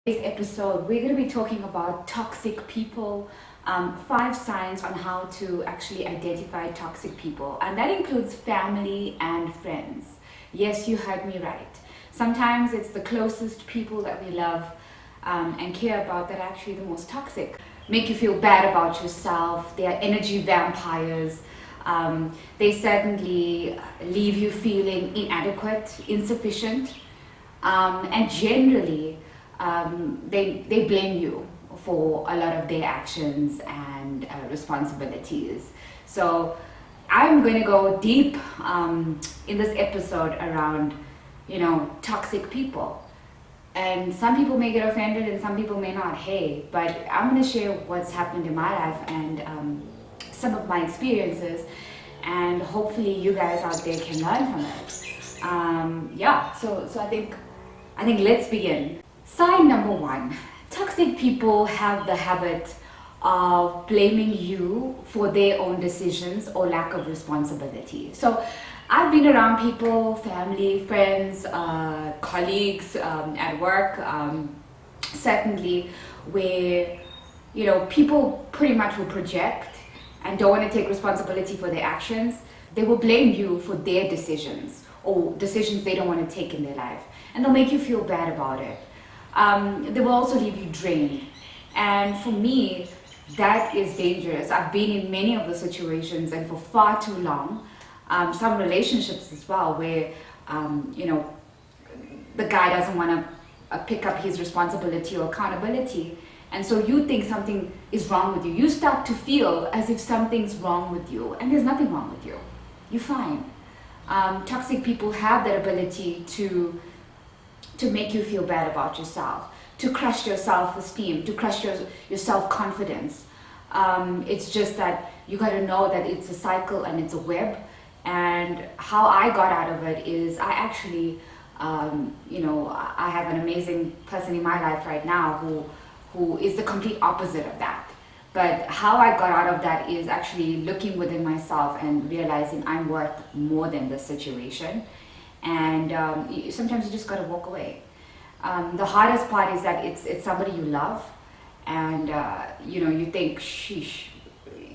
Today's episode, we're going to be talking about toxic people, 5 signs on how to actually identify toxic people, and that includes family and friends. Yes, you heard me right. Sometimes it's the closest people that we love and care about that are actually the most toxic. Make you feel bad about yourself, they are energy vampires. They certainly leave you feeling inadequate, insufficient, and generally they blame you for a lot of their actions and responsibilities. So I'm going to go deep in this episode around, toxic people. And some people may get offended and some people may not. Hey, but I'm going to share what's happened in my life and some of my experiences, and hopefully you guys out there can learn from it. So I think let's begin. Sign number 1. Toxic people have the habit of blaming you for their own decisions or lack of responsibility. So I've been around people, family, friends, colleagues at work, certainly, where people pretty much will project and don't want to take responsibility for their actions. They will blame you for their decisions or decisions they don't want to take in their life, and they'll make you feel bad about it. They will also leave you drained. And for me, that is dangerous. I've been in many of the situations and for far too long. Some relationships as well where, the guy doesn't want to pick up his responsibility or accountability. And so you think something is wrong with you. You start to feel as if something's wrong with you, and there's nothing wrong with you. You're fine. Toxic people have that ability to make you feel bad about yourself, to crush your self-esteem, to crush your self-confidence. It's just that you got to know that it's a cycle and it's a web. And how I got out of it is I actually, I have an amazing person in my life right now who is the complete opposite of that. But how I got out of that is actually looking within myself and realizing I'm worth more than this situation. And sometimes you just got to walk away. The hardest part is that it's somebody you love, and you think, sheesh,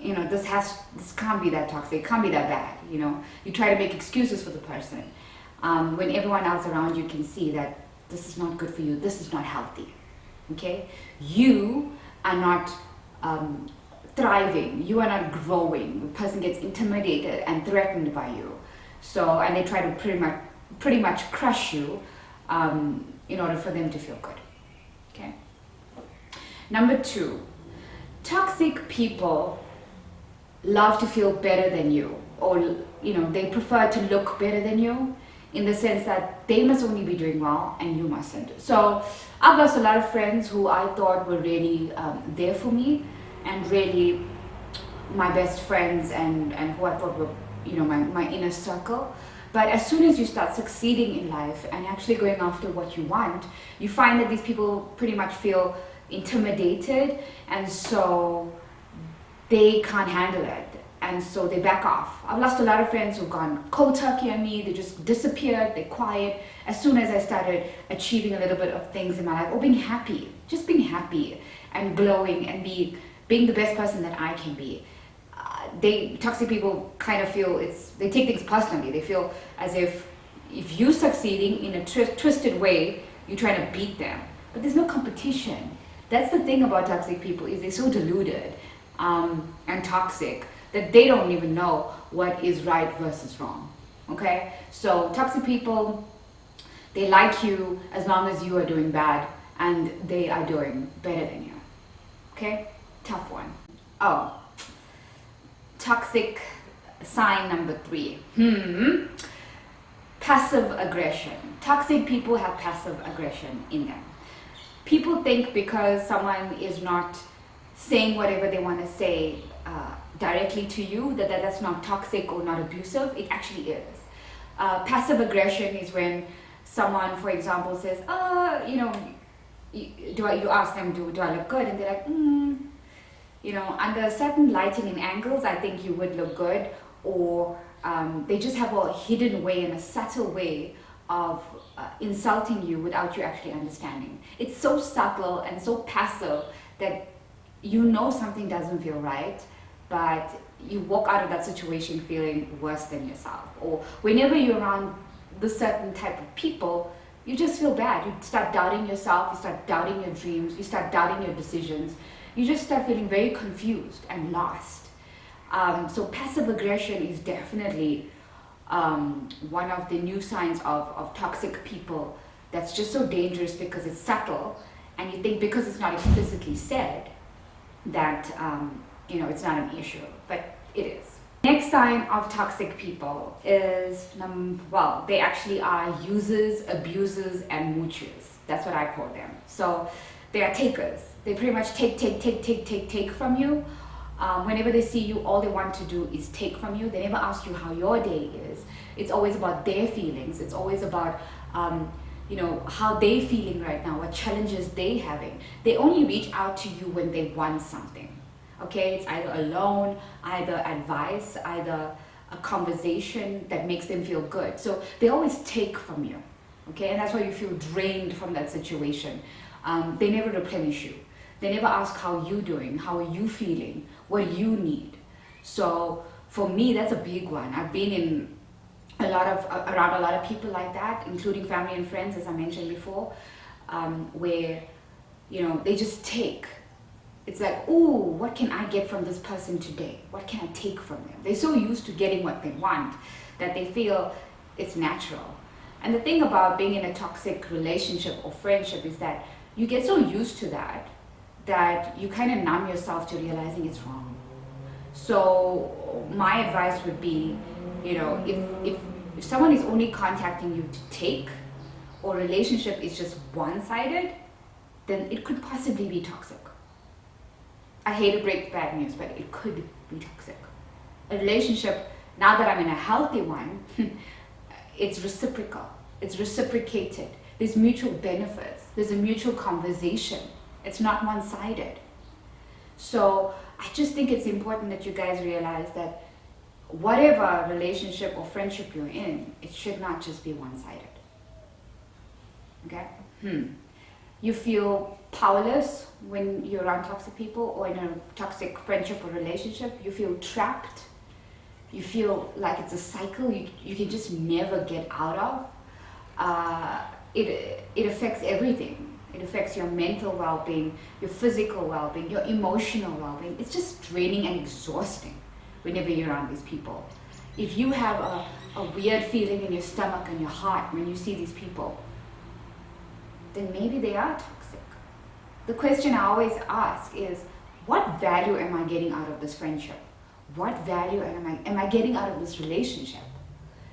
this can't be that toxic, it can't be that bad. You try to make excuses for the person when everyone else around you can see that this is not good for you, this is not healthy. Okay, you are not thriving, you are not growing. The person gets intimidated and threatened by you, and they try to pretty much crush you in order for them to feel good. Okay. Number 2, toxic people love to feel better than you, or they prefer to look better than you, in the sense that they must only be doing well and you mustn't. So I've lost a lot of friends who I thought were really there for me and really my best friends and who I thought were my inner circle. But as soon as you start succeeding in life and actually going after what you want, you find that these people pretty much feel intimidated, and so they can't handle it, and so they back off. I've lost a lot of friends who've gone cold turkey on me. They just disappeared, they're quiet. As soon as I started achieving a little bit of things in my life, or being happy and glowing and being the best person that I can be, toxic people kind of feel they take things personally. They feel as if you're succeeding in a twisted way, you're trying to beat them. But there's no competition. That's the thing about toxic people, is they're so deluded and toxic that they don't even know what is right versus wrong. Okay? So toxic people, they like you as long as you are doing bad and they are doing better than you. Okay? Tough one. Oh. Toxic sign number 3. Passive aggression. Toxic people have passive aggression in them. People think because someone is not saying whatever they want to say directly to you, that's not toxic or not abusive. It actually is. Passive aggression is when someone, for example, says, you ask them, do I look good? And they're like, under certain lighting and angles, I think you would look good. Or they just have a hidden way and a subtle way of insulting you without you actually understanding. It's so subtle and so passive that you know something doesn't feel right, but you walk out of that situation feeling worse than yourself. Or whenever you're around the certain type of people, you just feel bad. You start doubting yourself, you start doubting your dreams, you start doubting your decisions. You just start feeling very confused and lost. So passive aggression is definitely one of the new signs of toxic people that's just so dangerous because it's subtle, and you think because it's not explicitly said that it's not an issue, but it is. Next sign of toxic people is, they actually are users, abusers, and moochers. That's what I call them. So they are takers. They pretty much take from you. Whenever they see you, all they want to do is take from you. They never ask you how your day is. It's always about their feelings. It's always about how they feeling right now, what challenges they having. They only reach out to you when they want something. Okay, it's either a loan, either advice, either a conversation that makes them feel good. So they always take from you. Okay, and that's why you feel drained from that situation. They never replenish you. They never ask how you doing, how are you feeling, what you need. So for me, that's a big one. I've been in around a lot of people like that, including family and friends, as I mentioned before, where they just take. It's like, ooh, what can I get from this person today? What can I take from them? They're so used to getting what they want that they feel it's natural. And the thing about being in a toxic relationship or friendship is that you get so used to that you kind of numb yourself to realizing it's wrong. So my advice would be, if someone is only contacting you to take, or relationship is just one-sided, then it could possibly be toxic. I hate to break bad news, but it could be toxic. A relationship, now that I'm in a healthy one, it's reciprocal. It's reciprocated. There's mutual benefits. There's a mutual conversation. It's not one-sided. So I just think it's important that you guys realize that whatever relationship or friendship you're in, it should not just be one-sided. Okay? You feel powerless when you're around toxic people or in a toxic friendship or relationship. You feel trapped. You feel like it's a cycle you can just never get out of. It affects everything. It affects your mental well-being, your physical well-being, your emotional well-being. It's just draining and exhausting whenever you're around these people. If you have a weird feeling in your stomach and your heart when you see these people, then maybe they are toxic. The question I always ask is, what value am I getting out of this friendship? What value am I getting out of this relationship?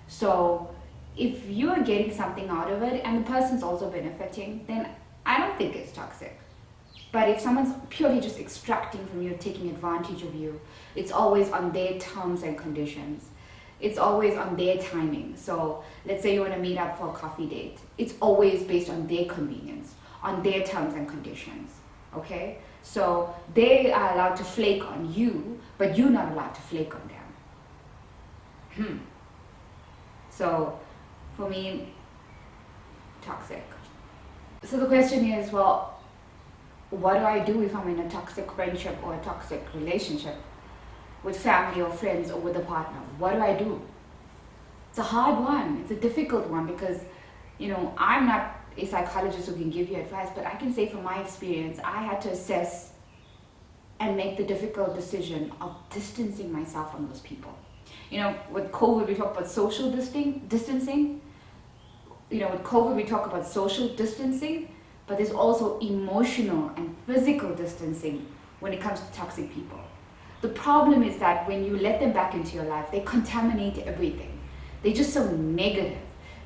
So if you are getting something out of it and the person's also benefiting, then I don't think it's toxic. But if someone's purely just extracting from you, taking advantage of you, it's always on their terms and conditions. It's always on their timing. So let's say you want to meet up for a coffee date. It's always based on their convenience, on their terms and conditions. Okay? So they are allowed to flake on you, but you're not allowed to flake on them. So for me, toxic. So the question is, well, what do I do if I'm in a toxic friendship or a toxic relationship with family or friends or with a partner? What do I do? It's a hard one. It's a difficult one because, I'm not a psychologist who can give you advice, but I can say from my experience, I had to assess and make the difficult decision of distancing myself from those people. With COVID, we talk about social distancing. With COVID, we talk about social distancing, but there's also emotional and physical distancing when it comes to toxic people. The problem is that when you let them back into your life, they contaminate everything. They're just so negative.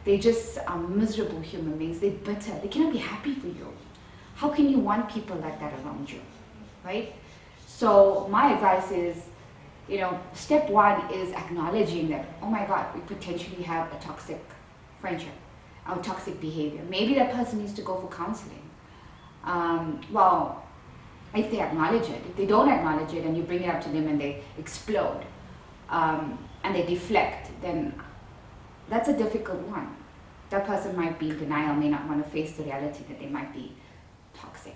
They just are miserable human beings. They're bitter. They cannot be happy for you. How can you want people like that around you, right? So my advice is, step one is acknowledging that, oh my God, we potentially have a toxic friendship, or toxic behavior. Maybe that person needs to go for counseling. If they acknowledge it. If they don't acknowledge it and you bring it up to them and they explode and they deflect, then that's a difficult one. that person might be in denial, may not want to face the reality that they might be toxic.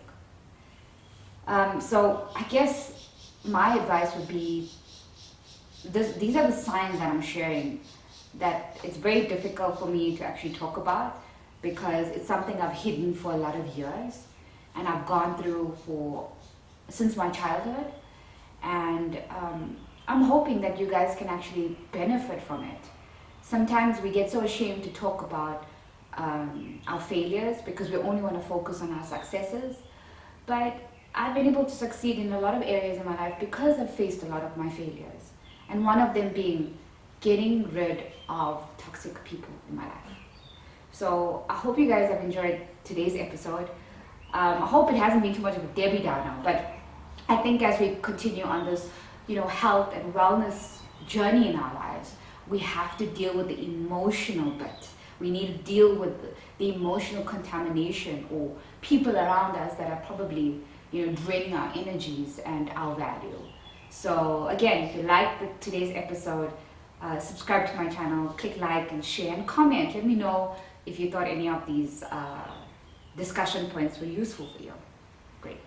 So I guess my advice would be, these are the signs that I'm sharing that it's very difficult for me to actually talk about, because it's something I've hidden for a lot of years and I've gone through since my childhood, and I'm hoping that you guys can actually benefit from it. Sometimes we get so ashamed to talk about our failures because we only want to focus on our successes, but I've been able to succeed in a lot of areas in my life because I've faced a lot of my failures, and one of them being getting rid of toxic people in my life. So I hope you guys have enjoyed today's episode. I hope it hasn't been too much of a Debbie Downer, but I think as we continue on this, health and wellness journey in our lives, we have to deal with the emotional bit. We need to deal with the emotional contamination or people around us that are probably, draining our energies and our value. So again, if you liked today's episode, subscribe to my channel, click like and share and comment. Let me know if you thought any of these discussion points were useful for you. Great.